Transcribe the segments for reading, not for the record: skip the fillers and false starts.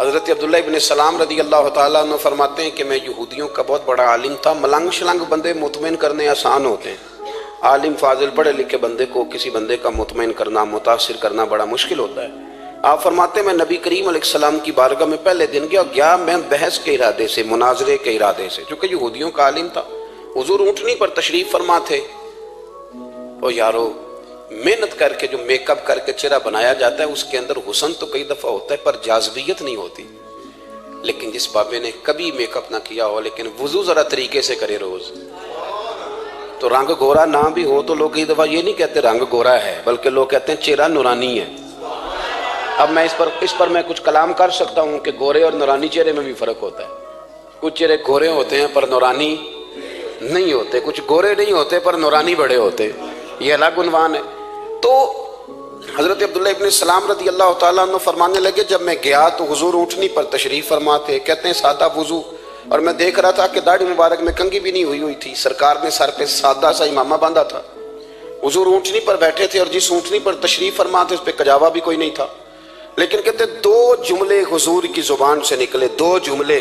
حضرت عبداللہ ابن سلام رضی اللہ تعالیٰ عنہ فرماتے ہیں کہ میں یہودیوں کا بہت بڑا عالم تھا۔ ملنگ شلنگ بندے مطمئن کرنے آسان ہوتے ہیں، عالم فاضل پڑھے لکھے بندے کو کسی بندے کا مطمئن کرنا، متاثر کرنا بڑا مشکل ہوتا ہے۔ آپ فرماتے ہیں میں نبی کریم علیہ السلام کی بارگاہ میں پہلے دن گیا میں بحث کے ارادے سے، مناظرے کے ارادے سے، چونکہ یہودیوں کا عالم تھا۔ حضور اونٹنی پر تشریف فرما تھے۔ او یارو، محنت کر کے جو میک اپ کر کے چہرہ بنایا جاتا ہے اس کے اندر حسن تو کئی دفعہ ہوتا ہے پر جاذبیت نہیں ہوتی۔ لیکن جس بابے نے کبھی میک اپ نہ کیا ہو لیکن وضو ذرا طریقے سے کرے روز، تو رنگ گورا نہ بھی ہو تو لوگ کئی دفعہ یہ نہیں کہتے رنگ گورا ہے، بلکہ لوگ کہتے ہیں چہرہ نورانی ہے۔ اب میں اس پر میں کچھ کلام کر سکتا ہوں کہ گورے اور نورانی چہرے میں بھی فرق ہوتا ہے۔ کچھ چہرے گورے ہوتے ہیں پر نورانی نہیں ہوتے، کچھ گورے نہیں ہوتے پر نورانی بڑے ہوتے، یہ الگ عنوان ہے۔ تو حضرت عبداللہ ابن سلام رضی اللہ تعالیٰ عنہ فرمانے لگے جب میں گیا تو حضور اونٹنی پر تشریف فرما تھے، کہتے ہیں سادہ وضو، اور میں دیکھ رہا تھا کہ داڑھی مبارک میں کنگھی بھی نہیں ہوئی تھی، سرکار نے سر پہ سادہ سا امامہ باندھا تھا۔ حضور اونٹنی پر بیٹھے تھے اور جس اونٹنی پر تشریف فرما تھے اس پہ کجاوا بھی کوئی نہیں تھا، لیکن کہتے دو جملے حضور کی زبان سے نکلے، دو جملے،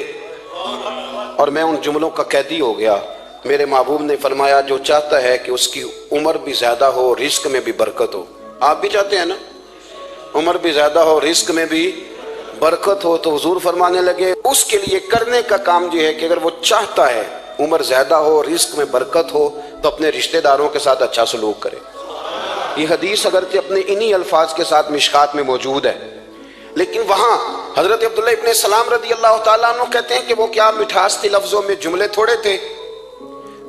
اور میں ان جملوں کا قیدی ہو گیا۔ میرے محبوب نے فرمایا جو چاہتا ہے کہ اس کی عمر بھی زیادہ ہو رزق میں بھی برکت ہو، آپ بھی چاہتے ہیں نا عمر بھی زیادہ ہو رزق میں بھی برکت ہو، تو حضور فرمانے لگے اس کے لیے کرنے کا کام یہ ہے کہ اگر وہ چاہتا ہے عمر زیادہ ہو رزق میں برکت ہو تو اپنے رشتہ داروں کے ساتھ اچھا سلوک کرے۔ یہ حدیث اگرچہ اپنے انہی الفاظ کے ساتھ مشکات میں موجود ہے، لیکن وہاں حضرت عبداللہ ابن سلام رضی اللہ تعالیٰ عنہ کہتے ہیں کہ وہ کیا مٹھاس تھی لفظوں میں، جملے تھوڑے تھے،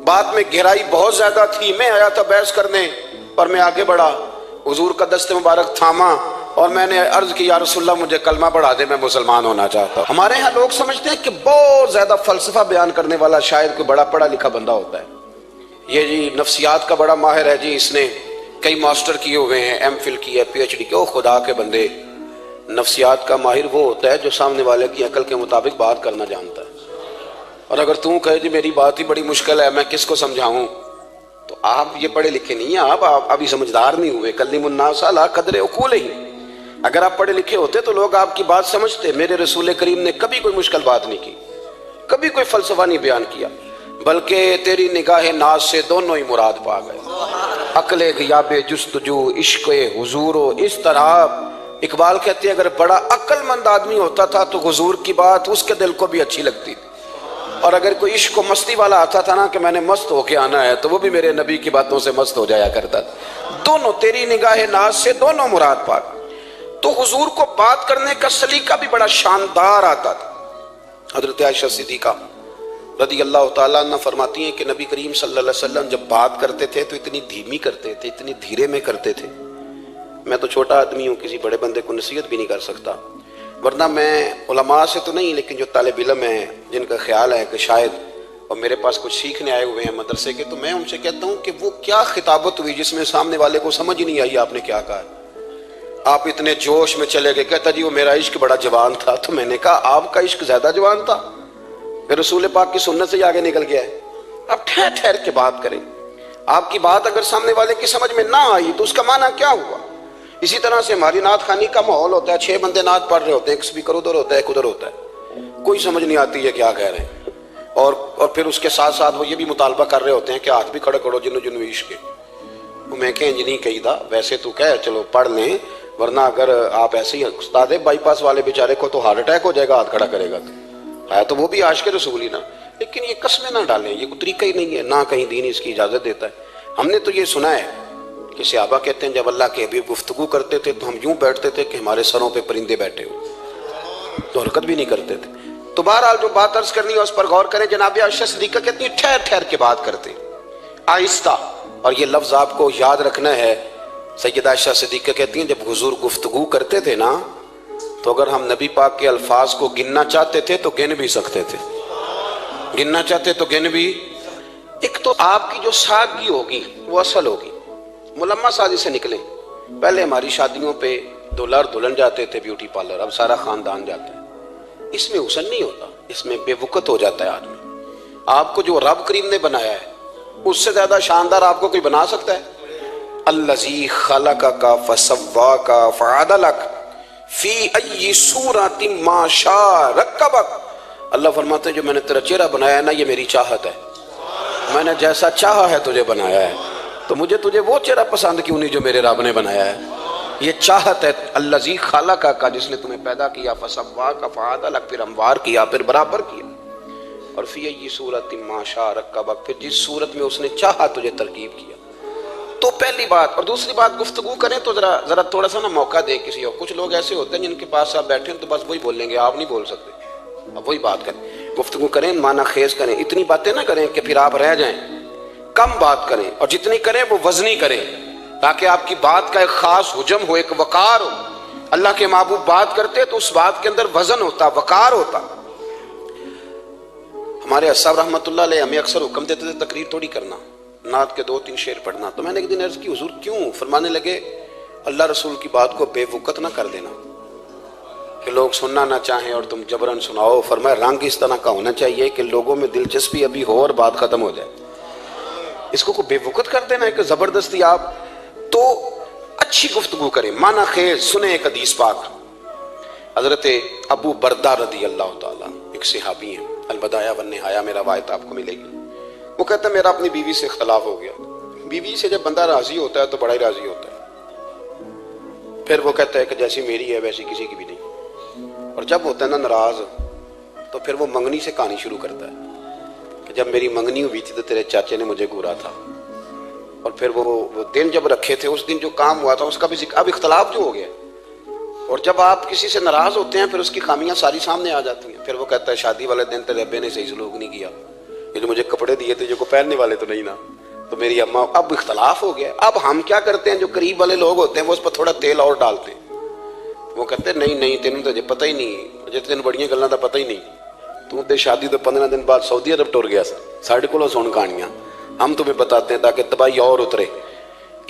بات میں گہرائی بہت زیادہ تھی۔ میں آیا تھا بحث کرنے اور میں آگے بڑھا، حضور کا دست مبارک تھاما اور میں نے عرض کی یا رسول اللہ مجھے کلمہ پڑھا دے، میں مسلمان ہونا چاہتا ہوں۔ ہمارے ہاں لوگ سمجھتے ہیں کہ بہت زیادہ فلسفہ بیان کرنے والا شاید کوئی بڑا پڑھا لکھا بندہ ہوتا ہے، یہ جی نفسیات کا بڑا ماہر ہے جی، اس نے کئی ماسٹر کیے ہوئے ہیں، ایم فل کی ہے، پی ایچ ڈی کی۔ او خدا کے بندے، نفسیات کا ماہر وہ ہوتا ہے جو سامنے والے کی عقل کے مطابق بات کرنا جانتا ہے، اور اگر تم کہے جی میری بات ہی بڑی مشکل ہے میں کس کو سمجھاؤں، تو آپ یہ پڑھے لکھے نہیں ہیں، آپ ابھی سمجھدار نہیں ہوئے۔ کلم الناس علی قدر عقولہم، اگر آپ پڑھے لکھے ہوتے تو لوگ آپ کی بات سمجھتے۔ میرے رسول کریم نے کبھی کوئی مشکل بات نہیں کی، کبھی کوئی فلسفہ نہیں بیان کیا، بلکہ تیری نگاہ ناز سے دونوں ہی مراد پا گئے، عقل غیاب جستجو، عشق حضور و اضطراب۔ اقبال کہتے ہیں اگر بڑا عقل مند آدمی ہوتا تھا تو حضور کی بات اس کے دل کو بھی اچھی لگتی تھی، اور اگر کوئی عشق و مستی والا آتا تھا نا کہ میں نے مست ہو کے آنا ہے تو وہ بھی میرے نبی کی باتوں سے مست ہو جایا کرتا تھا۔ دونوں تیری نگاہ ناز سے دونوں مراد پا گئے۔ تو حضور کو بات کرنے کا سلیقہ بھی بڑا شاندار آتا تھا۔ حضرت عائشہ صدیقہ رضی اللہ تعالیٰ عنہ فرماتی ہیں کہ نبی کریم صلی اللہ علیہ وسلم جب بات کرتے تھے تو اتنی دھیمی کرتے تھے، اتنی دھیرے میں کرتے تھے، میں تو چھوٹا آدمی ہوں، کسی بڑے بندے کو نصیحت بھی نہیں کر سکتا، ورنہ میں علماء سے تو نہیں لیکن جو طالب علم ہیں جن کا خیال ہے کہ شاید اور میرے پاس کچھ سیکھنے آئے ہوئے ہیں مدرسے کے، تو میں ان سے کہتا ہوں کہ وہ کیا خطابت ہوئی جس میں سامنے والے کو سمجھ ہی نہیں آئی آپ نے کیا کہا ہے۔ آپ اتنے جوش میں چلے گئے، کہتا جی وہ میرا عشق بڑا جوان تھا، تو میں نے کہا آپ کا عشق زیادہ جوان تھا، پھر رسول پاک کی سنت سے ہی آگے نکل گیا ہے۔ آپ ٹھہر ٹھہر کے بات کریں، آپ کی بات اگر سامنے والے کی سمجھ میں نہ آئی تو اس کا معنی کیا ہوا؟ اسی طرح سے ہماری نعت خوانی کا ماحول ہوتا ہے، 6 بندے نعت پڑھ رہے ہوتے ہیں، ایک سپیکر ادھر ہوتا ہے ایک ادھر ہوتا ہے، کوئی سمجھ نہیں آتی ہے کیا کہہ رہے ہیں، اور پھر اس کے ساتھ ساتھ وہ یہ بھی مطالبہ کر رہے ہوتے ہیں کہ ہاتھ بھی کھڑے کرو جنو جنو عشق کے۔ میں کہ انج نہیں کہی دا، ویسے تو کہہ چلو پڑھ لیں، ورنہ اگر آپ ایسے ہی استاد بائی پاس والے بیچارے کو تو ہارٹ اٹیک ہو جائے گا ہاتھ کھڑا کرے گا، تو ہے تو وہ بھی عاشق رسول ہی نا، لیکن یہ قسمیں نہ ڈالیں، یہ کوئی طریقہ ہی نہیں ہے، نہ کہیں دین اس کی اجازت دیتا ہے۔ ہم نے تو یہ سنا ہے کہ صحابہ کہتے ہیں جب اللہ کے حبیب گفتگو کرتے تھے تو ہم یوں بیٹھتے تھے کہ ہمارے سروں پہ پرندے بیٹھے ہوئے، تو حرکت بھی نہیں کرتے تھے۔ تو بہرحال جو بات عرض کرنی ہے اس پر غور کریں۔ جناب عائشہ صدیقہ کہتی ہیں ٹھہر ٹھہر کے بات کرتے آہستہ، اور یہ لفظ آپ کو یاد رکھنا ہے۔ سیدہ عائشہ صدیقہ کہتی ہیں جب حضور گفتگو کرتے تھے نا تو اگر ہم نبی پاک کے الفاظ کو گننا چاہتے تھے تو گن بھی سکتے تھے، گننا چاہتے تو گن بھی۔ ایک تو آپ کی جو سادگی ہوگی وہ اصل ہوگی، ملمہ سازی سے نکلیں۔ پہلے ہماری شادیوں پہ دلہا اور دلہن جاتے تھے بیوٹی پارلر، اب سارا خاندان جاتا ہے۔ اس میں حسن نہیں ہوتا، اس میں بے وقت ہو جاتا ہے آدمی۔ آپ کو جو رب کریم نے بنایا ہے اس سے زیادہ شاندار آپ کو کوئی بنا سکتا ہے؟ الذی خلقک فسواک فعدلک فی ای صورت ما شاء رکبک، اللہ فرماتے ہیں جو میں نے تیرا چہرہ بنایا ہے نا، یہ میری چاہت ہے، میں نے جیسا چاہا ہے تجھے بنایا ہے، تو مجھے تجھے وہ چہرہ پسند کیوں نہیں جو میرے رب نے بنایا ہے؟ یہ چاہت ہے الذی خلقک کا، جس نے تمہیں پیدا کیا، فسواک فعدلک، پھر ہموار کیا، پھر برابر کیا، اور فی ای صورت ما شاء رکبک، پھر جس صورت میں اس نے چاہا تجھے ترکیب کیا۔ تو پہلی بات، اور دوسری بات، گفتگو کریں تو ذرا تھوڑا سا نا موقع دیں کسی اور۔ کچھ لوگ ایسے ہوتے ہیں جن کے پاس آپ بیٹھے ہیں تو بس وہی بولیں گے، آپ نہیں بول سکتے، اب وہی بات کریں، گفتگو کریں، معنی خیز کریں، اتنی باتیں نہ کریں کہ پھر آپ رہ جائیں، کم بات کریں، اور جتنی کریں وہ وزنی کریں، تاکہ آپ کی بات کا ایک خاص حجم ہو، ایک وقار ہو۔ اللہ کے محبوب بات کرتے تو اس بات کے اندر وزن ہوتا، وقار ہوتا۔ ہمارے اصحاب رحمۃ اللہ علیہ ہمیں اکثر حکم دیتے تھے تقریر تھوڑی کرنا، نعت کے 2-3 شعر پڑھنا، تو میں نے ایک دن عرض کی حضور کیوں؟ فرمانے لگے اللہ رسول کی بات کو بے وقت نہ کر دینا کہ لوگ سننا نہ چاہیں اور تم جبرن سناؤ، فرمایا رنگ اس طرح کا ہونا چاہیے کہ لوگوں میں دلچسپی ابھی ہو اور بات ختم ہو جائے، اس کو بے وقت کر دینا ہے کہ زبردستی آپ۔ تو اچھی گفتگو کریں، معنی خیز سنیں۔ ایک حدیث پاک حضرت ابو بردہ رضی اللہ تعالیٰ، ایک صحابی ہیں، البدایہ والنہایہ میں روایت آپ کو ملے گی، وہ کہتا ہے میرا اپنی بیوی سے اختلاف ہو گیا۔ بیوی سے جب بندہ راضی ہوتا ہے تو بڑا ہی راضی ہوتا ہے، پھر وہ کہتا ہے کہ جیسی میری ہے ویسی کسی کی بھی نہیں، اور جب ہوتا ہے نا ناراض تو پھر وہ منگنی سے کہانی شروع کرتا ہے کہ جب میری منگنی ہوئی تھی تو تیرے چاچے نے مجھے گھورا تھا، اور پھر وہ دن جب رکھے تھے اس دن جو کام ہوا تھا اس کا بھی ذکر۔ اب اختلاف جو ہو گیا، اور جب آپ کسی سے ناراض ہوتے ہیں پھر اس کی خامیاں ساری سامنے آ جاتی ہیں، پھر وہ کہتا ہے شادی والے دن تیرے ابے نے صحیح سلوک نہیں کیا، یہ جو مجھے کپڑے دیے تھے جو کو پہننے والے تو نہیں نا، تو میری اماں۔ اب اختلاف ہو گیا، اب ہم کیا کرتے ہیں، جو قریب والے لوگ ہوتے ہیں وہ اس پر تھوڑا تیل اور ڈالتے ہیں، وہ کہتے ہیں نہیں تینوں تو پتہ ہی نہیں، مجھے تینوں بڑیاں گلاں دا پتہ ہی نہیں، تو تے شادی تو 15 دن بعد سعودی عرب ٹر گیا سا، ساڑھے کولوں سن کہانیاں ہم تمہیں بتاتے ہیں تاکہ تباہی اور اترے۔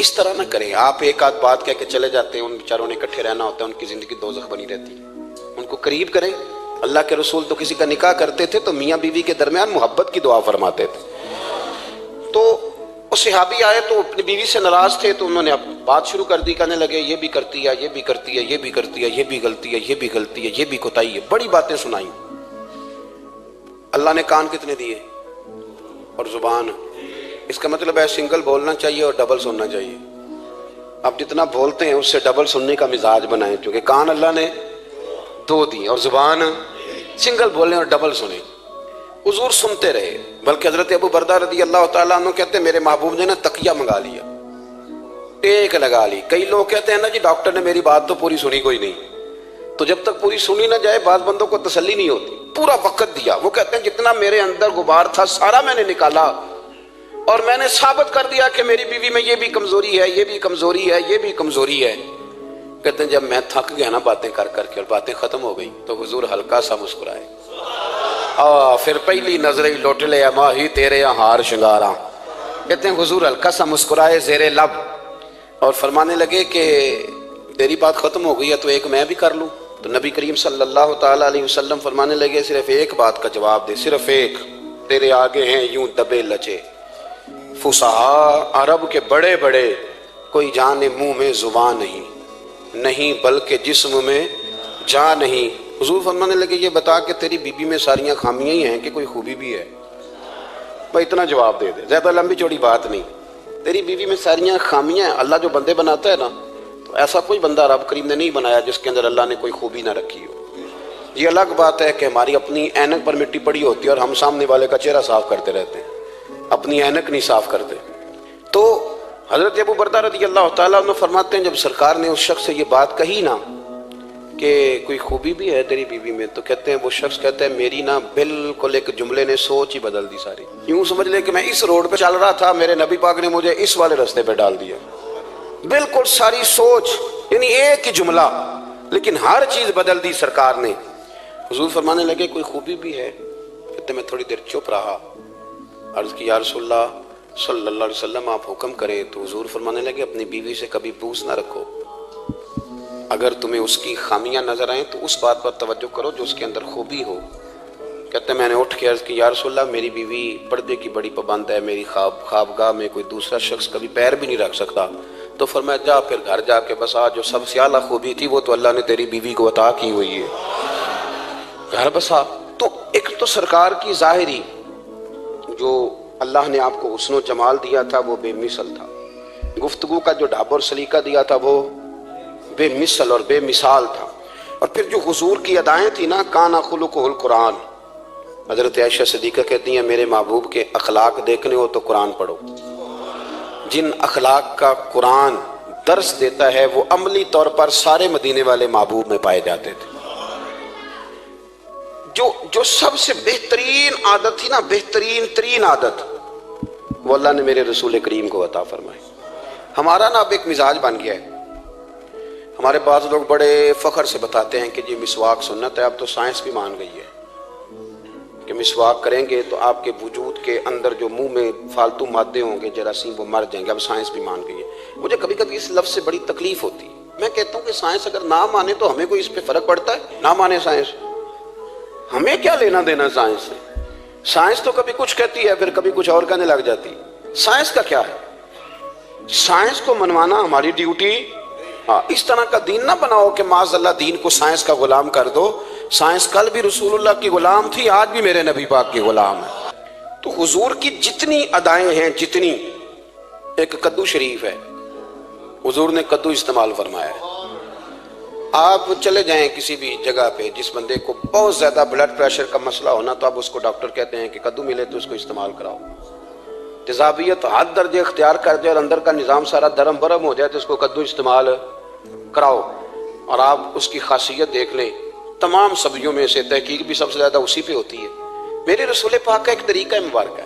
اس طرح نہ کریں، آپ ایک آدھ بات کہہ کے چلے جاتے ہیں، ان بیچاروں نے اکٹھے رہنا ہوتا ہے، ان کی زندگی دوزخ بنی رہتی ہے، ان کو قریب کریں۔ اللہ کے رسول تو کسی کا نکاح کرتے تھے تو میاں بیوی کے درمیان محبت کی دعا فرماتے تھے۔ تو وہ صحابی آئے تو اپنی بیوی سے ناراض تھے، تو انہوں نے اب بات شروع کر دی، کہنے لگے یہ بھی کرتی ہے، یہ بھی کرتی ہے، یہ بھی کرتی ہے، یہ بھی غلطی ہے، یہ بھی غلطی ہے، یہ بھی کوتاہی ہے، بڑی باتیں سنائیں۔ اللہ نے کان کتنے دیے اور زبان، اس کا مطلب ہے سنگل بولنا چاہیے اور ڈبل سننا چاہیے۔ آپ جتنا بولتے ہیں اس سے ڈبل سننے کا مزاج بنائیں، کیونکہ کان اللہ نے 2 دیے اور زبان سنگل بولیں اور ڈبل سنیں۔ حضور سنتے رہے، بلکہ حضرت ابو بردہ رضی اللہ تعالیٰ عنہ کہتے ہیں میرے محبوب نے نا تکیہ منگا لیا، ٹیک لگا لی۔ کئی لوگ کہتے ہیں نا جی ڈاکٹر نے میری بات تو پوری سنی کوئی نہیں، تو جب تک پوری سنی نہ جائے بعض بندوں کو تسلی نہیں ہوتی، پورا وقت دیا۔ وہ کہتے ہیں جتنا میرے اندر غبار تھا سارا میں نے نکالا، اور میں نے ثابت کر دیا کہ میری بیوی میں یہ بھی کمزوری ہے، یہ بھی کمزوری ہے، یہ بھی کمزوری ہے۔ کہتے ہیں جب میں تھک گیا نا باتیں کر کر کے اور باتیں ختم ہو گئی تو حضور ہلکا سا مسکرائے، پھر پہلی نظر ہی لوٹ لے ماہی تیرے ہار شنگاراں۔ کہتے ہیں حضور ہلکا سا مسکرائے زیر لب اور فرمانے لگے کہ تیری بات ختم ہو گئی ہے تو ایک میں بھی کر لوں۔ تو نبی کریم صلی اللہ تعالیٰ علیہ وسلم فرمانے لگے صرف ایک بات کا جواب دے، صرف ایک، تیرے آگے ہیں یوں دبے لچے فصحا عرب کے بڑے بڑے، کوئی جانے منہ میں زبان نہیں بلکہ جسم میں جان نہیں۔ حضور فرمانے لگے یہ بتا کہ تیری بیوی میں ساریاں خامیاں ہی ہیں کہ کوئی خوبی بھی ہے؟ بھائی اتنا جواب دے دے، زیادہ لمبی چوڑی بات نہیں، تیری بیوی میں ساریاں خامیاں ہیں۔ اللہ جو بندے بناتا ہے نا تو ایسا کوئی بندہ رب کریم نے نہیں بنایا جس کے اندر اللہ نے کوئی خوبی نہ رکھی ہو۔ یہ الگ بات ہے کہ ہماری اپنی اینک پر مٹی پڑی ہوتی ہے اور ہم سامنے والے کا چہرہ صاف کرتے رہتے ہیں، اپنی اینک نہیں صاف کرتے۔ تو حضرت ابو بردہ رضی اللہ تعالیٰ عنہ فرماتے ہیں جب سرکار نے اس شخص سے یہ بات کہی نا کہ کوئی خوبی بھی ہے تیری بیوی میں، تو کہتے ہیں وہ شخص کہتا ہے میری نا بالکل ایک جملے نے سوچ ہی بدل دی ساری۔ یوں سمجھ لے کہ میں اس روڈ پہ چل رہا تھا، میرے نبی پاک نے مجھے اس والے رستے پہ ڈال دیا، بالکل ساری سوچ، یعنی ایک ہی جملہ لیکن ہر چیز بدل دی سرکار نے۔ حضور فرمانے لگے کوئی خوبی بھی ہے؟ کہتے میں تھوڑی دیر چپ رہا، عرض کی یا رسول اللہ صلی اللہ علیہ وسلم آپ حکم کریں۔ تو حضور فرمانے لگے اپنی بیوی سے کبھی بغض نہ رکھو، اگر تمہیں اس کی خامیاں نظر آئیں تو اس بات پر توجہ کرو جو اس کے اندر خوبی ہو۔ کہتے ہیں میں نے اٹھ کے عرض کی یا رسول اللہ میری بیوی پردے کی بڑی پابند ہے، میری خوابگاہ میں کوئی دوسرا شخص کبھی پیر بھی نہیں رکھ سکتا، تو فرمایا جا پھر گھر جا کے بس آج جو سب سے اعلیٰ خوبی تھی وہ تو اللہ نے تیری بیوی کو عطا کی ہوئی ہے، گھر بسا۔ تو ایک تو سرکار کی ظاہری جو اللہ نے آپ کو حسن و جمال دیا تھا وہ بے مثل تھا، گفتگو کا جو ڈھاب اور سلیقہ دیا تھا وہ بے مثل اور بے مثال تھا، اور پھر جو حضور کی ادائیں تھی نا، کانا خلقہ القرآن۔ حضرت عائشہ صدیقہ کہتی ہیں میرے محبوب کے اخلاق دیکھنے ہو تو قرآن پڑھو، جن اخلاق کا قرآن درس دیتا ہے وہ عملی طور پر سارے مدینے والے محبوب میں پائے جاتے تھے۔ جو سب سے بہترین عادت تھی نا، بہترین ترین عادت، وہ اللہ نے میرے رسول کریم کو عطا فرمائی۔ ہمارا نا اب ایک مزاج بن گیا ہے، ہمارے بعض لوگ بڑے فخر سے بتاتے ہیں کہ جی مسواک سنت ہے، اب تو سائنس بھی مان گئی ہے کہ مسواک کریں گے تو آپ کے وجود کے اندر جو منہ میں فالتو مادے ہوں گے جراثیم وہ مر جائیں گے، اب سائنس بھی مان گئی ہے۔ مجھے کبھی کبھی اس لفظ سے بڑی تکلیف ہوتی ہے، میں کہتا ہوں کہ سائنس اگر نہ مانے تو ہمیں کوئی اس پہ فرق پڑتا ہے؟ نہ مانے سائنس، ہمیں کیا لینا دینا سائنس سے؟ سائنس تو کبھی کچھ کہتی ہے پھر کبھی کچھ اور کہنے لگ جاتی ہے، سائنس کا کیا ہے؟ سائنس کو منوانا ہماری ڈیوٹی۔ اس طرح کا دین نہ بناؤ کہ معاذ اللہ دین کو سائنس کا غلام کر دو۔ سائنس کل بھی رسول اللہ کی غلام تھی، آج بھی میرے نبی پاک کی غلام ہے۔ تو حضور کی جتنی ادائیں ہیں، جتنی، ایک کدو شریف ہے، حضور نے کدو استعمال فرمایا ہے۔ آپ چلے جائیں کسی بھی جگہ پہ، جس بندے کو بہت زیادہ بلڈ پریشر کا مسئلہ ہونا تو اب اس کو ڈاکٹر کہتے ہیں کہ کدو ملے تو اس کو استعمال کراؤ۔ تیزابیت حد درجے اختیار کر جائے اور اندر کا نظام سارا درم برم ہو جائے تو اس کو کدو استعمال کراؤ، اور آپ اس کی خاصیت دیکھ لیں۔ تمام سبزیوں میں سے تحقیق بھی سب سے زیادہ اسی پہ ہوتی ہے۔ میرے رسول پاک کا ایک طریقہ مبارک ہے،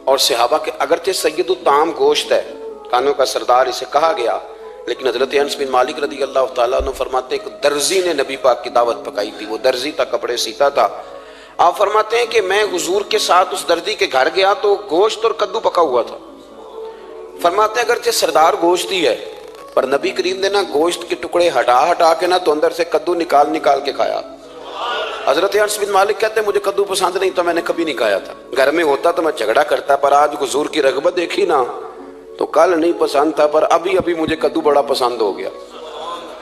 اور صحابہ کے اگرچہ سید الطعام گوشت ہے، کانوں کا سردار اسے کہا گیا، لیکن حضرت انس بن مالک رضی اللہ تعالیٰ عنہ فرماتے ہیں کہ درزی نے نبی پاک کی دعوت پکائی تھی، وہ درزی تھا، کپڑے سیتا تھا۔ آپ فرماتے ہیں کہ میں حضور کے ساتھ اس دردی کے گھر گیا تو گوشت اور کدو پکا ہوا تھا۔ فرماتے ہیں اگرچہ سردار گوشت ہی ہے پر نبی کریم نے نا گوشت کے ٹکڑے ہٹا کے نا تو اندر سے کدو نکال کے کھایا۔ حضرت انس بن مالک کہتے ہیں مجھے کدو پسند نہیں تو میں نے کبھی نہیں کھایا تھا، گھر میں ہوتا تو میں جھگڑا کرتا، پر آج حضور کی رغبت دیکھی نا تو کل نہیں پسند تھا پر ابھی مجھے کدو بڑا پسند ہو گیا،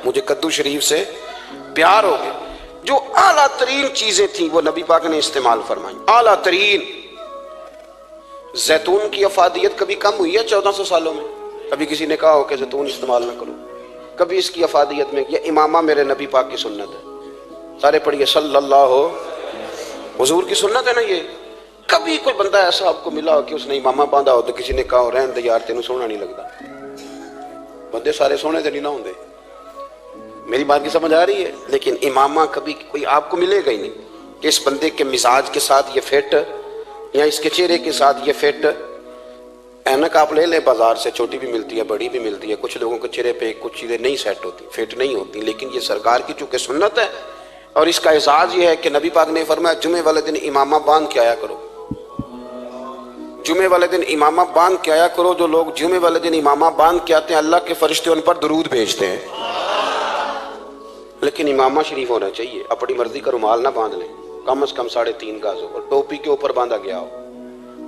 مجھے کدو شریف سے پیار ہو گیا۔ جو اعلیٰ ترین چیزیں تھیں وہ نبی پاک نے استعمال فرمائی، اعلیٰ ترین۔ زیتون کی افادیت کبھی کم ہوئی ہے 1400 سالوں میں؟ کبھی کسی نے کہا ہو کہ زیتون استعمال نہ کرو؟ کبھی اس کی افادیت میں، یہ امامہ میرے نبی پاک کی سنت ہے، سارے پڑھیے صلی اللہ ہو، حضور کی سنت ہے نا یہ۔ کبھی کوئی بندہ ایسا آپ کو ملا ہو کہ اس نے امامہ باندھا ہو تو کسی نے کہا ہو رہن دے یار تینوں سونا نہیں لگتا؟ بندے سارے سونے دے نہیں نہ ہوندے، میری بات کی سمجھ آ رہی ہے؟ لیکن امامہ کبھی کوئی آپ کو ملے گا ہی نہیں کہ اس بندے کے مزاج کے ساتھ یہ فٹ، یا اس کے چہرے کے ساتھ یہ فٹ۔ اینک آپ لے لیں بازار سے، چھوٹی بھی ملتی ہے بڑی بھی ملتی ہے، کچھ لوگوں کے چہرے پہ کچھ چیزیں نہیں سیٹ ہوتی، فٹ نہیں ہوتی، لیکن یہ سرکار کی چونکہ سنت ہے، اور اس کا اعزاز یہ ہے کہ نبی پاک نے فرمایا جمعے والے دن امامہ باندھ کے آیا کرو، جمعے والے دن امامہ باندھ کے آیا کرو۔ جو لوگ جمعے والے دن امامہ باندھ کے آتے ہیں اللہ کے فرشتے ان پر درود بھیجتے ہیں۔ لیکن امامہ شریف ہونا چاہیے، اپنی مرضی کا رومال نہ باندھ لیں، کم از کم 3.5 گز ہو، اور ٹوپی کے اوپر باندھا گیا ہو،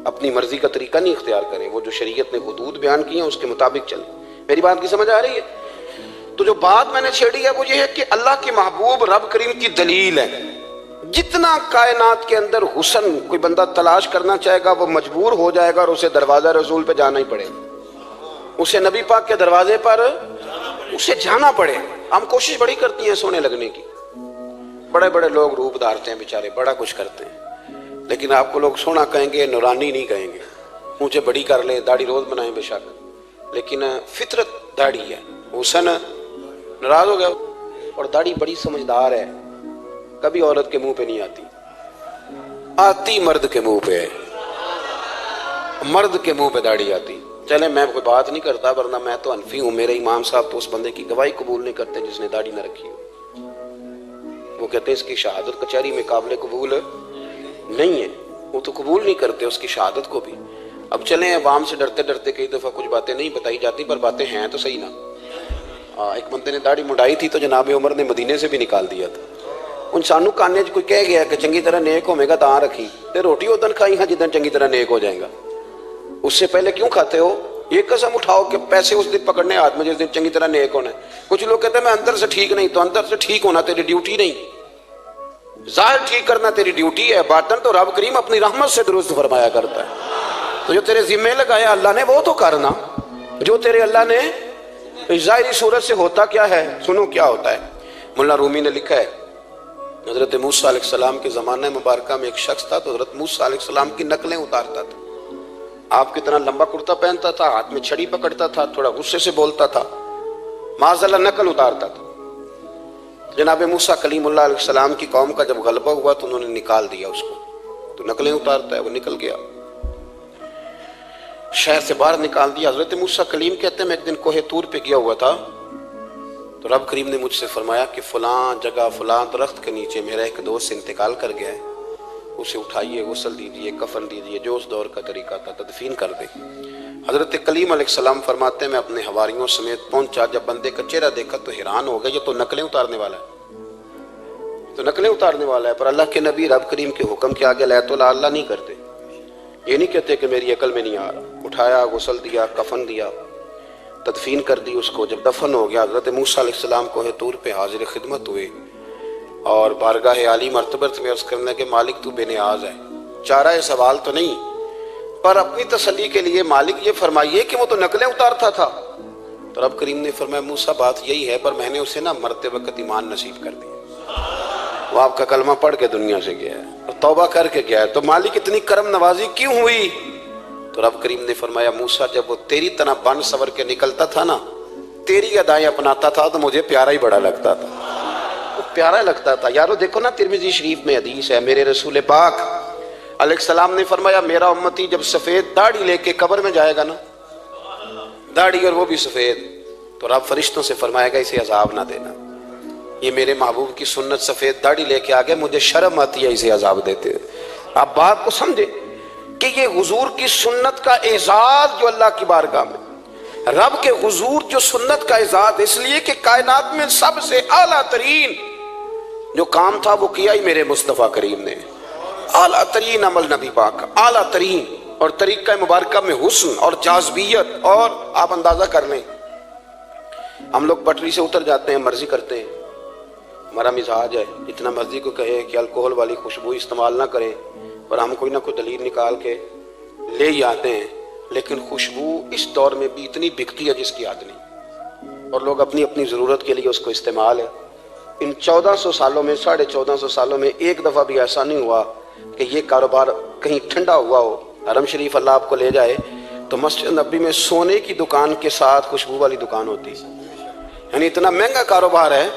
اپنی مرضی کا طریقہ نہیں اختیار کریں، وہ جو شریعت نے حدود بیان کی ہیں اس کے مطابق چلیں۔ میری بات کی سمجھ آ رہی ہے؟ تو جو بات میں نے چھیڑی ہے وہ یہ ہے کہ اللہ کے محبوب رب کریم کی دلیل ہے۔ جتنا کائنات کے اندر حسن کوئی بندہ تلاش کرنا چاہے گا وہ مجبور ہو جائے گا اور اسے دروازہ رسول پہ جانا ہی پڑے گا، اسے نبی پاک کے دروازے پر اسے جانا پڑے۔ ہم کوشش بڑی کرتی ہیں سونے لگنے کی، بڑے بڑے لوگ روپ دھارتے ہیں بیچارے، بڑا کچھ کرتے ہیں، لیکن آپ کو لوگ سونا کہیں گے، نورانی نہیں کہیں گے۔ مجھے بڑی کر لیں، داڑھی روز بنائیں بے شک، لیکن فطرت داڑھی ہے، حسن ناراض ہو گیا، اور داڑھی بڑی سمجھدار ہے، کبھی عورت کے منہ پہ نہیں آتی، آتی مرد کے منہ پہ، مرد کے منہ پہ داڑھی آتی۔ چلے میں کوئی بات نہیں کرتا ورنہ میں تو حنفی ہوں، میرے امام صاحب تو اس بندے کی گواہی قبول نہیں کرتے جس نے داڑھی نہ رکھی ہو، وہ کہتے ہیں اس کی شہادت کچہری میں قابل قبول نہیں ہے، وہ تو قبول نہیں کرتے اس کی شہادت کو بھی۔ اب چلیں عوام سے ڈرتے ڈرتے کئی دفعہ کچھ باتیں نہیں بتائی جاتی پر باتیں ہیں تو صحیح نا۔ ایک بندے نے داڑھی مڈائی تھی تو جناب عمر نے مدینے سے بھی نکال دیا تھا۔ انسانوں کانے کوئی کہہ گیا کہ چنگی طرح نیک ہوے گا تاں رکھی تے روٹی ادن کھائی ہاں جدن چنگی طرح نیک ہو جائے گا، اس سے پہلے کیوں کھاتے ہو؟ یہ قسم اٹھاؤ کہ پیسے اس دن پکڑنے ہاتھ میں جس دن چنگی طرح نیک ہونا ہے. کچھ لوگ کہتے ہیں میں اندر سے ٹھیک نہیں. تو اندر سے ٹھیک ہونا تیری ڈیوٹی نہیں, ظاہر ٹھیک کرنا تیری ڈیوٹی ہے, باطن تو رب کریم اپنی رحمت سے درست فرمایا کرتا ہے. تو جو تیرے ذمے لگایا اللہ نے وہ تو کرنا, جو تیرے اللہ نے. ظاہری صورت سے ہوتا کیا ہے, سنو کیا ہوتا ہے. مولانا رومی نے لکھا ہے حضرت موسیٰ علیہ السلام کے زمانہ مبارکہ میں ایک شخص تھا, تو حضرت موسیٰ علیہ السلام کی نقلیں اتارتا تھا. آپ کتنا لمبا کرتا پہنتا تھا, ہاتھ میں چھڑی پکڑتا تھا, تھوڑا غصے سے بولتا تھا, معاذ اللہ نقل اتارتا تھا. جناب موسیٰ کلیم اللہ علیہ السلام کی قوم کا جب غلبہ ہوا تو انہوں نے نکال دیا اس کو, تو نقلیں اتارتا ہے, وہ نکل گیا, شہر سے باہر نکال دیا. حضرت موسیٰ کلیم کہتے ہیں میں ایک دن کوہ طور پہ گیا ہوا تھا, تو رب کریم نے مجھ سے فرمایا کہ فلاں جگہ فلاں درخت کے نیچے میرا ایک دوست انتقال کر گیا ہے, اسے اٹھائیے, غسل دیجئے, کفن دیجئے, جو اس دور کا طریقہ تھا, تدفین کر دیں. حضرت کلیم علیہ السلام فرماتے ہیں میں اپنے حواریوں سمیت پہنچا, جب بندے کا چہرہ دیکھا تو حیران ہو گیا, یہ تو نقلیں اتارنے والا ہے, تو نقلیں اتارنے والا ہے. پر اللہ کے نبی رب کریم کے حکم کے آگے لایت اللہ نہیں کرتے. یہ نہیں کہتے کہ میری عقل میں نہیں آ رہا. اٹھایا, غسل دیا, کفن دیا, تدفین کر دی اس کو. جب دفن ہو گیا حضرت موسیٰ علیہ السلام کوہ طور پہ حاضر خدمت ہوئے اور بارگاہ عالی مرتبت میں عرض کرنے کہ مالک تو بے نیاز ہے, چارہ سوال تو نہیں, پر اپنی تسلی کے لیے مالک یہ فرمائیے کہ وہ تو نقلیں اتارتا تھا. تو رب کریم نے فرمایا موسیٰ بات یہی ہے, پر میں نے اسے نا مرتے وقت ایمان نصیب کر دیا. وہ آپ کا کلمہ پڑھ کے دنیا سے گیا ہے اور توبہ کر کے گیا ہے, تو مالک اتنی کرم نوازی کیوں ہوئی؟ تو رب کریم نے فرمایا موسیٰ جب وہ تیری طرح بن سور کے نکلتا تھا نا, تیری ادائیں اپناتا تھا, تو مجھے پیارا ہی بڑا لگتا تھا, پیارا لگتا تھا. یارو دیکھو نا ترمذی شریف میں حدیث ہے, میرے رسول پاک علیہ السلام نے فرمایا میرا امتی جب سفید داڑھی لے کے قبر میں جائے گا نا, داڑھی اور وہ بھی سفید, تو رب فرشتوں سے فرمائے گا اسے عذاب نہ دینا, یہ میرے محبوب کی سنت سفید داڑھی لے کے آگے, مجھے شرم آتی ہے اسے عذاب دیتے. آپ بات کو سمجھے کہ یہ حضور کی سنت کا اعزاز جو اللہ کی بارگاہ میں, رب کے حضور جو سنت کا اعزاز, اس لیے کہ کائنات میں سب سے اعلیٰ ترین جو کام تھا وہ کیا ہی میرے مصطفیٰ کریم نے. اعلیٰ ترین عمل نبی پاک کا, اعلیٰ ترین, اور طریقہ مبارکہ میں حسن اور جاذبیت. اور آپ اندازہ کر لیں ہم لوگ پٹری سے اتر جاتے ہیں, مرضی کرتے ہیں, ہمارا مزاج ہے جتنا مرضی کو کہے کہ الکوہل والی خوشبو استعمال نہ کریں, پر ہم کوئی نہ کوئی دلیل نکال کے لے ہی آتے ہیں. لیکن خوشبو اس دور میں بھی اتنی بکتی ہے جس کی حد نہیں, اور لوگ اپنی اپنی ضرورت کے لیے اس کو استعمال ہے. ان 1400 سالوں میں 1450 سالوں میں ایک دفعہ بھی ایسا نہیں ہوا کہ یہ کاروبار کہیں ٹھنڈا ہوا ہو. حرم شریف اللہ آپ کو لے جائے تو مسجد نبی میں سونے کی دکان کے ساتھ خوشبو والی دکان ہوتی, یعنی اتنا مہنگا کاروبار ہے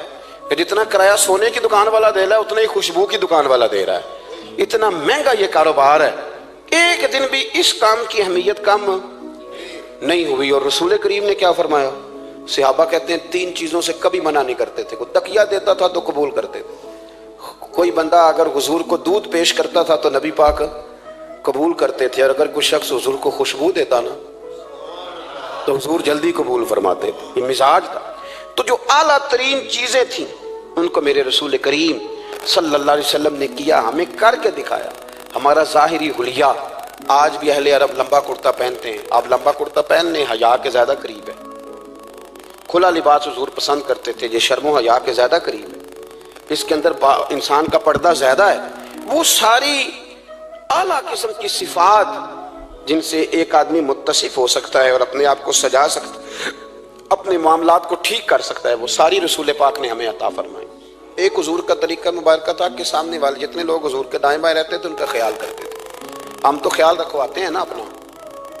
کہ جتنا کرایہ سونے کی دکان والا دے رہا ہے اتنا ہی خوشبو کی دکان والا دے رہا ہے. اتنا مہنگا یہ کاروبار ہے, ایک دن بھی اس کام کی اہمیت کم نہیں ہوئی. اور رسول کریم نے کیا فرمایا, صحابہ کہتے ہیں 3 چیزوں سے کبھی منع نہیں کرتے تھے. کوئی تکیہ دیتا تھا تو قبول کرتے تھے, کوئی بندہ اگر حضور کو دودھ پیش کرتا تھا تو نبی پاک قبول کرتے تھے, اور اگر کوئی شخص حضور کو خوشبو دیتا نا تو حضور جلدی قبول فرماتے تھے. یہ مزاج تھا. تو جو اعلیٰ ترین چیزیں تھیں ان کو میرے رسول کریم صلی اللہ علیہ وسلم نے کیا, ہمیں کر کے دکھایا. ہمارا ظاہری حلیہ, آج بھی اہل عرب لمبا کرتا پہنتے ہیں, آپ لمبا کرتا پہن لیں, حیا کے زیادہ قریب ہے. کھلا لباس حضور پسند کرتے تھے, یہ شرم و حیا کے زیادہ قریب ہے, اس کے اندر انسان کا پردہ زیادہ ہے. وہ ساری اعلیٰ قسم کی صفات جن سے ایک آدمی متصف ہو سکتا ہے اور اپنے آپ کو سجا سکتا ہے, اپنے معاملات کو ٹھیک کر سکتا ہے, وہ ساری رسول پاک نے ہمیں عطا فرمائی. ایک حضور کا طریقہ مبارکہ تھا کہ سامنے والے جتنے لوگ حضور کے دائیں بائیں رہتے تھے ان کا خیال کرتے تھے. ہم تو خیال رکھواتے ہیں نا اپنا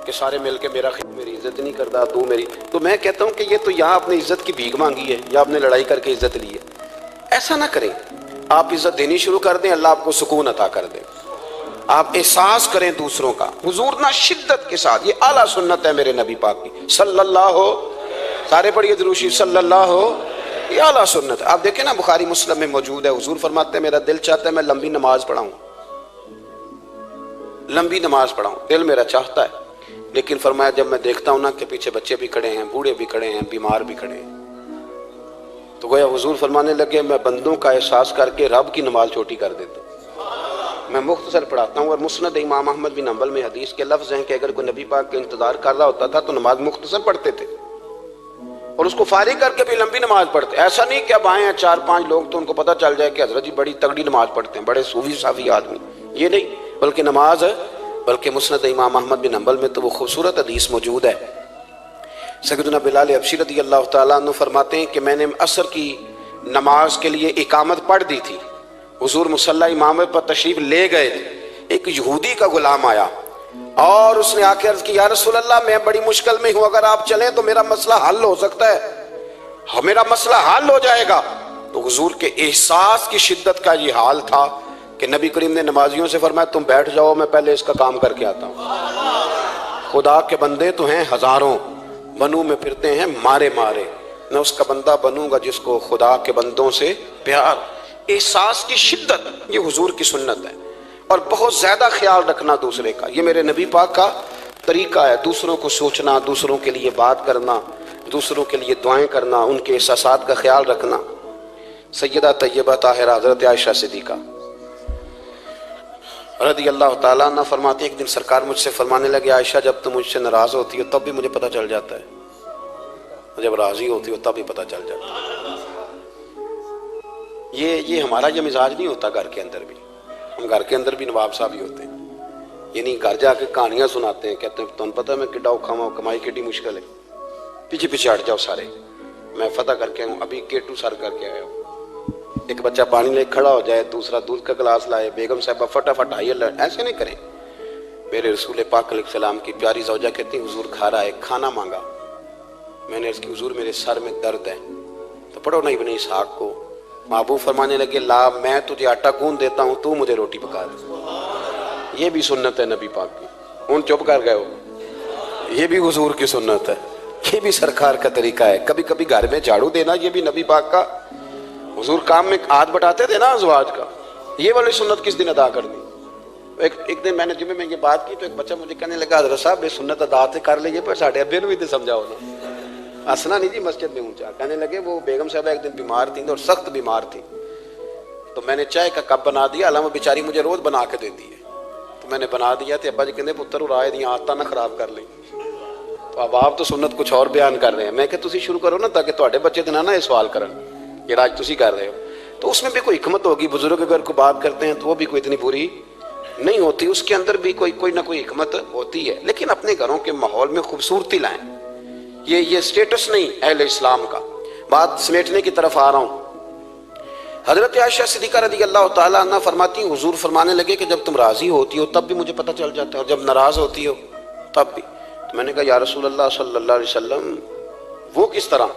کہ سارے مل کے میری عزت نہیں کرتا, تو میری, تو میں کہتا ہوں کہ یہ تو یہاں اپنی عزت کی بھیک مانگی ہے یا اپنے لڑائی کر کے عزت لی ہے. ایسا نہ کریں, آپ عزت دینی شروع کر دیں, اللہ آپ کو سکون عطا کر دے. آپ احساس کریں دوسروں کا, حضور نہ شدت کے ساتھ, یہ اعلیٰ سنت ہے میرے نبی پاک کی صلی اللہ ہو, سارے پڑھیے دروشی صلی اللہ ہو, یہ اعلیٰ سنت ہے. آپ دیکھیں نا بخاری مسلم میں موجود ہے, حضور فرماتے ہیں میرا دل چاہتا ہے میں لمبی نماز پڑھاؤں, لمبی نماز پڑھاؤں, دل میرا چاہتا ہے. لیکن فرمایا جب میں دیکھتا ہوں نا کہ پیچھے بچے بھی کھڑے ہیں, بوڑھے بھی کھڑے ہیں, بیمار بھی کھڑے ہیں, تو گویا حضور فرمانے لگے میں بندوں کا احساس کر کے رب کی نماز چھوٹی کر دیتا ہوں. میں مختصر پڑھاتا ہوں. اور مسند امام احمد بن حنبل میں حدیث کے لفظ ہیں کہ اگر کوئی نبی پاک کا انتظار کر رہا ہوتا تھا تو نماز مختصر پڑھتے تھے اور اس کو فارغ کر کے بھی لمبی نماز پڑھتے. ایسا نہیں کہ اب آئے ہیں 4-5 لوگ تو ان کو پتہ چل جائے کہ حضرت جی بڑی تگڑی نماز پڑھتے ہیں, بڑے صوفی صافی آدمی, یہ نہیں, بلکہ نماز ہے. بلکہ مسند امام احمد بن حنبل میں تو وہ خوبصورت حدیث موجود ہے. سیدنا بلال حبشی رضی اللہ تعالیٰ عنہ فرماتے ہیں کہ میں نے عصر کی نماز کے لیے اقامت پڑھ دی تھی, حضور مصلی امام پر تشریف لے گئے, ایک یہودی کا غلام آیا اور اس نے آ کے عرض کی یا رسول اللہ میں بڑی مشکل میں ہوں, اگر آپ چلیں تو میرا مسئلہ حل ہو سکتا ہے, میرا مسئلہ حل ہو جائے گا. تو حضور کے احساس کی شدت کا یہ حال تھا کہ نبی کریم نے نمازیوں سے فرمایا تم بیٹھ جاؤ, میں پہلے اس کا کام کر کے آتا ہوں. خدا کے بندے تو ہیں ہزاروں, بنوں میں پھرتے ہیں مارے مارے, میں اس کا بندہ بنوں گا جس کو خدا کے بندوں سے پیار. احساس کی شدت یہ حضور کی سنت ہے, اور بہت زیادہ خیال رکھنا دوسرے کا, یہ میرے نبی پاک کا طریقہ ہے. دوسروں کو سوچنا, دوسروں کے لیے بات کرنا, دوسروں کے لیے دعائیں کرنا, ان کے احساسات کا خیال رکھنا. سیدہ طیبہ طاہرہ حضرت عائشہ صدیقہ رضی اللہ تعالیٰ عنہ فرماتی ہیں ایک دن سرکار مجھ سے فرمانے لگے عائشہ جب تم مجھ سے ناراض ہوتی ہو تب بھی مجھے پتہ چل جاتا ہے, جب راضی ہوتی ہو تب بھی پتہ چل جاتا ہے. یہ ہمارا یہ مزاج نہیں ہوتا گھر کے اندر بھی, ہم گھر کے اندر بھی نواب صاحب ہی ہوتے ہیں, یہ نہیں گھر جا کے کہانیاں سناتے ہیں, کہتے ہیں تمہیں پتہ ہے میں کڈا اوکھا ہوں, کمائی کڈی مشکل ہے, پیچھے پیچھے ہٹ جاؤ سارے, میں فتح کر کے آؤں, ابھی کیٹو سر کر کے آیا ہوں. ایک بچہ پانی لے کھڑا ہو جائے, دوسرا دودھ کا گلاس لائے, بیگم صاحبہ فٹافٹ آئیے, ایسے نہیں کریں. میرے رسول پاک علیہ السلام کی پیاری زوجہ کہتی ہیں حضور کھا رہا ہے, کھانا مانگا, میں نے عرض کی حضور میرے سر میں درد ہے, تو پڑھو نا ابن اسحاق کو. محبوب فرمانے لگے لا میں تجھے آٹا گوندھ دیتا ہوں, تو مجھے روٹی پکا دے. یہ بھی سنت ہے نبی پاک کی, ان چپ کر گئے ہو, یہ بھی حضور کی سنت ہے, یہ بھی سرکار کا طریقہ ہے. کبھی کبھی گھر میں جھاڑو دینا یہ بھی نبی پاک کا, حضور کام میں ہاتھ بٹاتے تھے نا ازواج کا, یہ والی سنت کس دن ادا کر دی. ایک دن میں نے جمعے میں یہ بات کی تو ایک بچہ مجھے کہنے لگا حضرت صاحب یہ سنت ادا سے کر لیجیے پر ساڑھے ابے نے بھی تو سمجھاؤ نا. ہنسنا نہیں جی مسجد میں اونچا. کہنے لگے وہ بیگم صاحبہ ایک دن بیمار تھیں اور سخت بیمار تھی, تو میں نے چائے کا کپ بنا دیا, حالانکہ بیچاری مجھے روز بنا کے دیتی ہے, تو میں نے بنا دیا تھا. ابا جی کہنے پتر رائے دیا آتا نہ خراب کر لیں. تو اب آپ تو سنت کچھ اور بیان کر رہے ہیں, میں کہ تسی شروع کرو نا تاکہ تواڈے بچے تے نہ یہ سوال کرن یہ راج تسی کر رہے ہو. تو اس میں بھی کوئی حکمت ہوگی. بزرگ اگر کو بات کرتے ہیں تو وہ بھی کوئی اتنی بری نہیں ہوتی, اس کے اندر بھی کوئی نہ کوئی حکمت ہوتی ہے. لیکن اپنے گھروں کے ماحول میں خوبصورتی لائیں, یہ سٹیٹس نہیں اہل اسلام کا. بات سمیٹنے کی طرف آ رہا ہوں. حضرت عائشہ صدیقہ رضی اللہ تعالیٰ عنہ فرماتی ہیں حضور فرمانے لگے کہ جب تم راضی ہوتی ہو تب بھی مجھے پتہ چل جاتا ہے, اور جب ناراض ہوتی ہو تب بھی. تو میں نے کہا یا رسول اللہ صلی اللہ علیہ وسلم وہ کس طرح,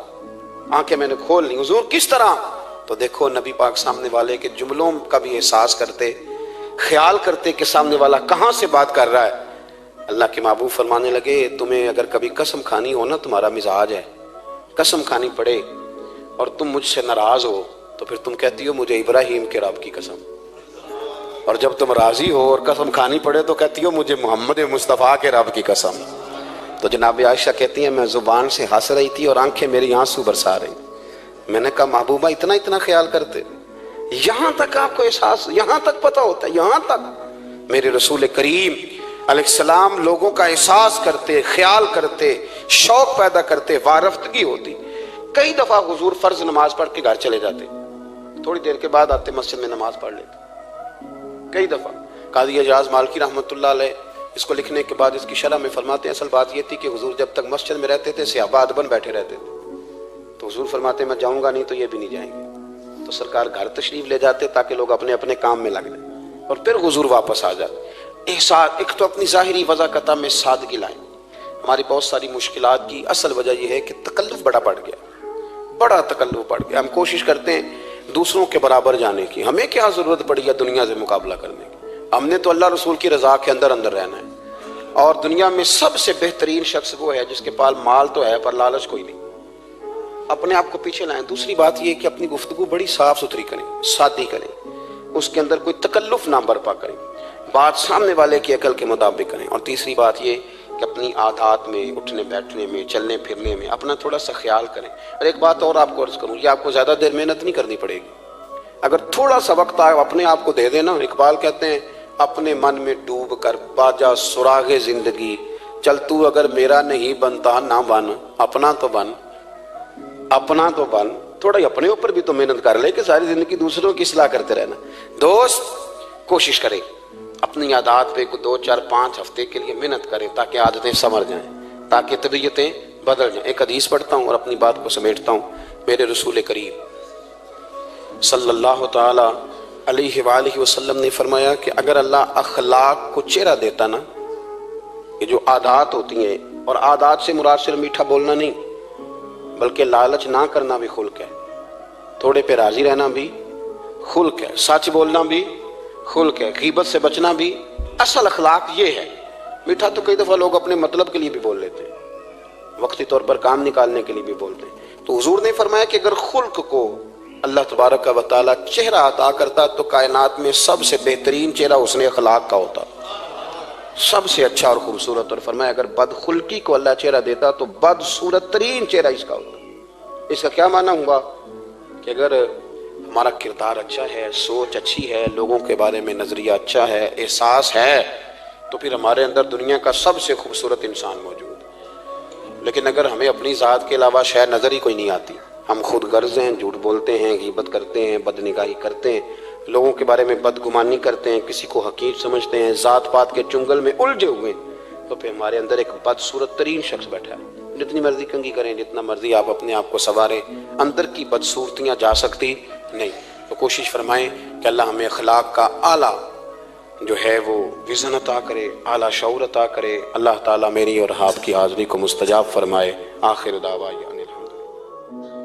آنکھیں میں نے کھول لی, حضور کس طرح. تو دیکھو نبی پاک سامنے والے کے جملوں کا بھی احساس کرتے, خیال کرتے کہ سامنے والا کہاں سے بات کر رہا ہے. اللہ کے محبوب فرمانے لگے تمہیں اگر کبھی قسم کھانی ہو نا, تمہارا مزاج ہے قسم کھانی پڑے اور تم مجھ سے ناراض ہو تو پھر تم کہتی ہو مجھے ابراہیم کے رب کی قسم, اور جب تم راضی ہو اور قسم کھانی پڑے تو کہتی ہو مجھے محمد مصطفیٰ کے رب کی قسم. تو جناب عائشہ کہتی ہیں میں زبان سے ہنس رہی تھی اور آنکھیں میری آنسو برسا رہی. میں نے کہا محبوبہ اتنا خیال کرتے, یہاں تک آپ کو احساس, یہاں تک پتہ ہوتا ہے, یہاں تک. میرے رسول کریم علیہ السلام لوگوں کا احساس کرتے, خیال کرتے, شوق پیدا کرتے, وارفتگی ہوتی. کئی دفعہ حضور فرض نماز پڑھ کے گھر چلے جاتے, تھوڑی دیر کے بعد آتے مسجد میں نماز پڑھ لیتے. کئی دفعہ قاضی اعجاز مالکی رحمۃ اللہ علیہ اس کو لکھنے کے بعد اس کی شرح میں فرماتے ہیں اصل بات یہ تھی کہ حضور جب تک مسجد میں رہتے تھے صحابہ ادباً بیٹھے رہتے تھے, تو حضور فرماتے میں جاؤں گا نہیں تو یہ بھی نہیں جائیں گے. تو سرکار گھر تشریف لے جاتے تاکہ لوگ اپنے اپنے کام میں لگ جائیں, اور پھر حضور واپس آ جاتے. احساس ایک تو اپنی ظاہری وضاحت میں سادگی لائیں. ہماری بہت ساری مشکلات کی اصل وجہ یہ ہے کہ تکلف بڑا بڑھ گیا, بڑا تکلف بڑھ گیا. ہم کوشش کرتے ہیں دوسروں کے برابر جانے کی, ہمیں کیا ضرورت پڑی ہے دنیا سے مقابلہ کرنے کی. ہم نے تو اللہ رسول کی رضا کے اندر رہنا ہے, اور دنیا میں سب سے بہترین شخص وہ ہے جس کے پاس مال تو ہے پر لالچ کوئی نہیں. اپنے آپ کو پیچھے لائیں. دوسری بات یہ کہ اپنی گفتگو بڑی صاف ستھری کریں, سادی کریں, اس کے اندر کوئی تکلف نہ برپا کریں, بات سامنے والے کی عقل کے مطابق کریں. اور تیسری بات یہ کہ اپنی عادات میں, اٹھنے بیٹھنے میں, چلنے پھرنے میں اپنا تھوڑا سا خیال کریں. اور ایک بات اور آپ کو عرض کروں, یہ آپ کو زیادہ دیر محنت نہیں کرنی پڑے گی. اگر تھوڑا سا وقت آئے اپنے آپ کو دے دینا. اقبال کہتے ہیں اپنے من میں ڈوب کر باجا سراغ زندگی، چل تو اگر میرا نہیں بنتا نہ بن، اپنا تو بن، اپنا تو بن، تھوڑا ہی اپنے اوپر بھی تو محنت کر لے کہ ساری زندگی دوسروں کی اصلاح کرتے رہنا۔ دوست کوشش کرے اپنی عادات پہ 2 4 5 ہفتے کے لیے محنت کریں تاکہ عادتیں سنور جائیں، تاکہ طبیعتیں بدل جائیں۔ ایک حدیث پڑھتا ہوں اور اپنی بات کو سمیٹتا ہوں۔ میرے رسول کریم صلی اللہ تعالی علیہ وآلہ وسلم نے فرمایا کہ اگر اللہ اخلاق کو چہرہ دیتا نا، یہ جو عادات ہوتی ہیں، اور عادات سے مراد صرف میٹھا بولنا نہیں بلکہ لالچ نہ کرنا بھی خلق ہے، تھوڑے پہ راضی رہنا بھی خلق ہے، سچ بولنا بھی خلق ہے، غیبت سے بچنا بھی اصل اخلاق یہ ہے۔ میٹھا تو کئی دفعہ لوگ اپنے مطلب کے لیے بھی بول لیتے ہیں، وقتی طور پر کام نکالنے کے لیے بھی بولتے ہیں۔ تو حضور نے فرمایا کہ اگر خلق کو اللہ تبارک و تعالیٰ چہرہ عطا کرتا تو کائنات میں سب سے بہترین چہرہ حسن اخلاق کا ہوتا، سب سے اچھا اور خوبصورت۔ اور فرمایا اگر بدخلقی کو اللہ چہرہ دیتا تو بدصورت ترین چہرہ اس کا ہوتا۔ اس کا کیا معنی ہوا کہ اگر ہمارا کردار اچھا ہے، سوچ اچھی ہے، لوگوں کے بارے میں نظریہ اچھا ہے، احساس ہے، تو پھر ہمارے اندر دنیا کا سب سے خوبصورت انسان موجود ہے۔ لیکن اگر ہمیں اپنی ذات کے علاوہ شاید نظر ہی کوئی نہیں آتی، ہم خود غرض ہیں، جھوٹ بولتے ہیں، غیبت کرتے ہیں، بدنگاہی کرتے ہیں، لوگوں کے بارے میں بدگمانی کرتے ہیں، کسی کو حقیر سمجھتے ہیں، ذات پات کے چنگل میں الجھے ہوئے ہیں، تو پھر ہمارے اندر ایک بدصورت ترین شخص بیٹھا ہے۔ جتنی مرضی کنگھی کریں، جتنا مرضی آپ اپنے آپ کو سنواریں، اندر کی بدصورتیاں جا سکتی نہیں۔ تو کوشش فرمائیں کہ اللہ ہمیں اخلاق کا اعلیٰ جو ہے وہ وزن عطا کرے، اعلیٰ شعور عطا کرے۔ اللہ تعالیٰ میری اور آپ کی حاضری کو مستجاب فرمائے۔ آخر دعوانا الحمدللہ۔